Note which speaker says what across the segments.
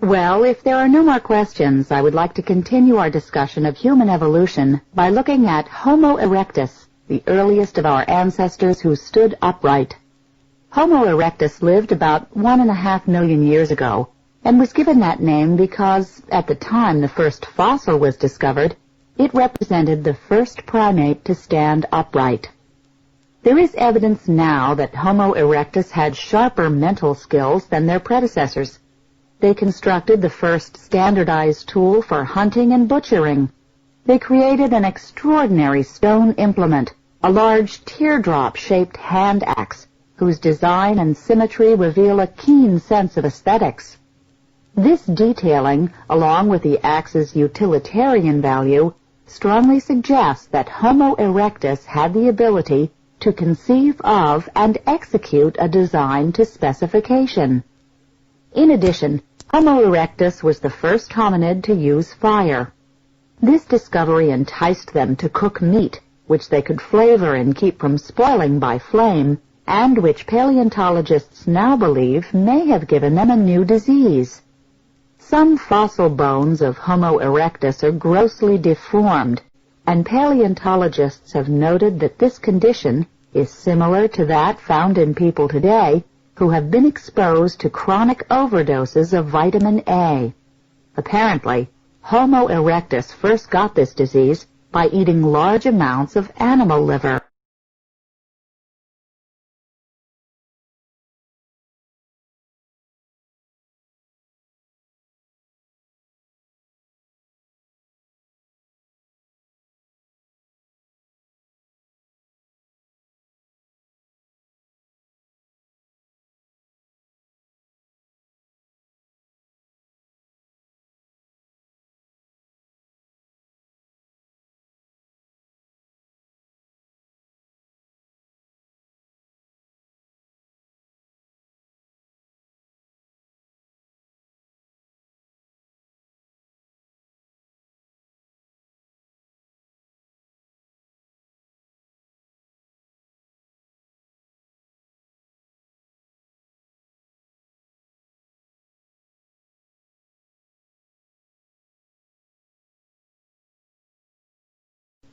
Speaker 1: Well, if there are no more questions, I would like to continue our discussion of human evolution by looking at Homo erectus, the earliest of our ancestors who stood upright. Homo erectus lived about 1.5 million years ago, and was given that name because, at the time the first fossil was discovered, it represented the first primate to stand upright. There is evidence now that Homo erectus had sharper mental skills than their predecessors. They constructed the first standardized tool for hunting and butchering. They created an extraordinary stone implement, a large teardrop-shaped hand axe, whose design and symmetry reveal a keen sense of aesthetics. This detailing, along with the axe's utilitarian value, strongly suggests that Homo erectus had the ability to conceive of and execute a design to specification. In addition, Homo erectus was the first hominid to use fire. This discovery enticed them to cook meat, which they could flavor and keep from spoiling by flame, and which paleontologists now believe may have given them a new disease. Some fossil bones of Homo erectus are grossly deformed, and paleontologists have noted that this condition is similar to that found in people today who have been exposed to chronic overdoses of vitamin A. Apparently, Homo erectus first got this disease by eating large amounts of animal liver.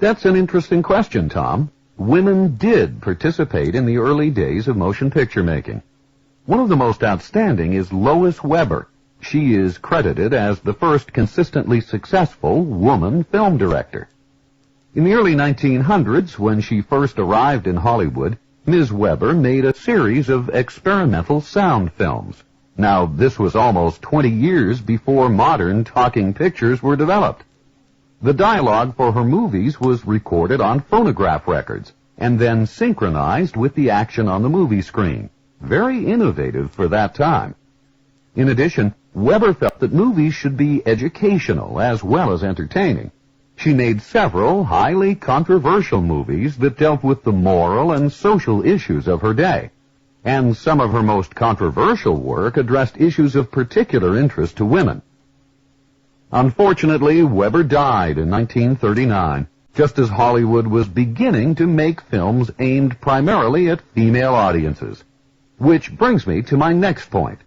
Speaker 2: That's an interesting question, Tom. Women did participate in the early days of motion picture making. One of the most outstanding is Lois Weber. She is credited as the first consistently successful woman film director. In the early 1900s, when she first arrived in Hollywood, Ms. Weber made a series of experimental sound films. Now, this was almost 20 years before modern talking pictures were developed. The dialogue for her movies was recorded on phonograph records and then synchronized with the action on the movie screen. Very innovative for that time. In addition, Weber felt that movies should be educational as well as entertaining. She made several highly controversial movies that dealt with the moral and social issues of her day. And some of her most controversial work addressed issues of particular interest to women. Unfortunately, Weber died in 1939, just as Hollywood was beginning to make films aimed primarily at female audiences. Which brings me to my next point.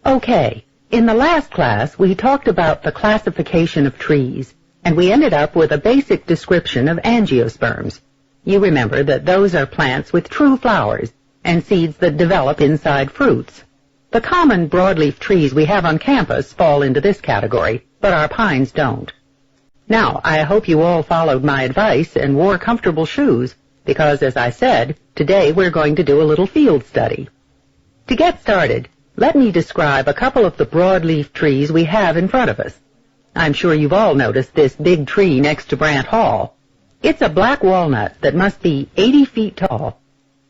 Speaker 1: Okay, in the last class we talked about the classification of trees, and we ended up with a basic description of angiosperms.
Speaker 3: You remember that those are plants with true flowers and seeds that develop inside fruits. The common broadleaf trees we have on campus fall into this category, but our pines don't. Now, I hope you all followed my advice and wore comfortable shoes, because, as I said, today we're going to do a little field study. To get started, let me describe a couple of the broadleaf trees we have in front of us. I'm sure you've all noticed this big tree next to Brant Hall. It's a black walnut that must be 80 feet tall.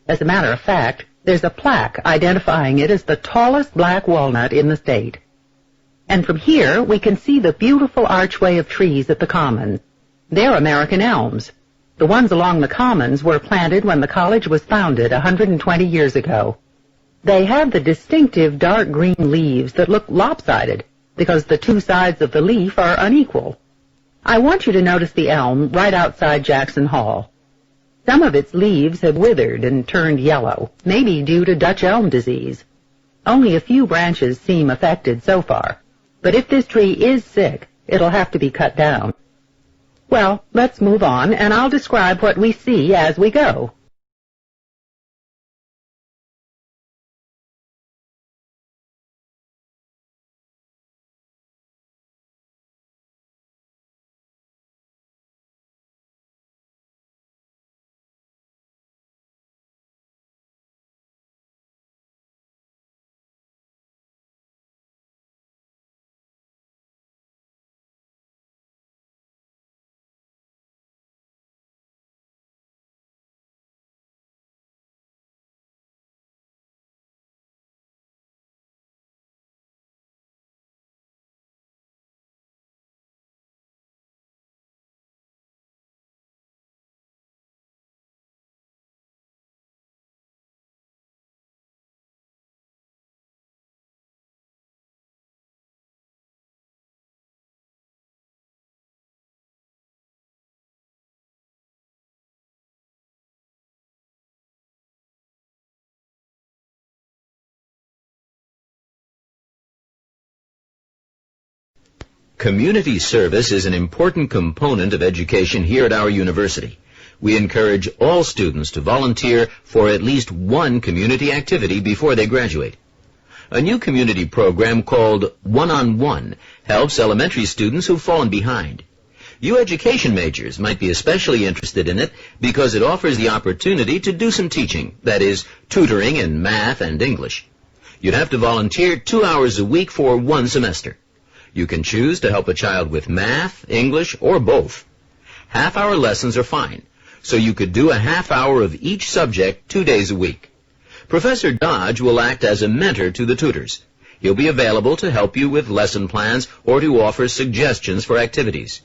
Speaker 3: As a matter of fact, there's a plaque identifying it as the tallest black walnut in the state. And from here, we can see the beautiful archway of trees at the Commons. They're American elms. The ones along the Commons were planted when the college was founded 120 years ago. They have the distinctive dark green leaves that look lopsided because the two sides of the leaf are unequal. I want you to notice the elm right outside Jackson Hall. Some of its leaves have withered and turned yellow, maybe due to Dutch elm disease. Only a few branches seem affected so far, but if this tree is sick, it'll have to be cut down. Well, let's move on, and I'll describe what we see as we go.
Speaker 4: Community service is an important component of education here at our university. We encourage all students to volunteer for at least one community activity before they graduate. A new community program called One-on-One helps elementary students who've fallen behind. You education majors might be especially interested in it because it offers the opportunity to do some teaching, that is, tutoring in math and English. You'd have to volunteer 2 hours a week for one semester. You can choose to help a child with math, English, or both. Half-hour lessons are fine, so you could do a half hour of each subject 2 days a week. Professor Dodge will act as a mentor to the tutors. He'll be available to help you with lesson plans or to offer suggestions for activities.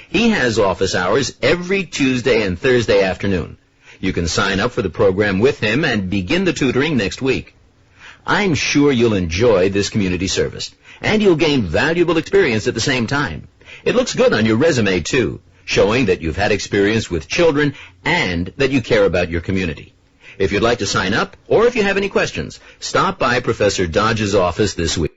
Speaker 4: He has office hours every Tuesday and Thursday afternoon. You can sign up for the program with him and begin the tutoring next week. I'm sure you'll enjoy this community service, and you'll gain valuable experience at the same time. It looks good on your resume, too, showing that you've had experience with children and that you care about your community. If you'd like to sign up, or if you have any questions, stop by Professor Dodge's office this week.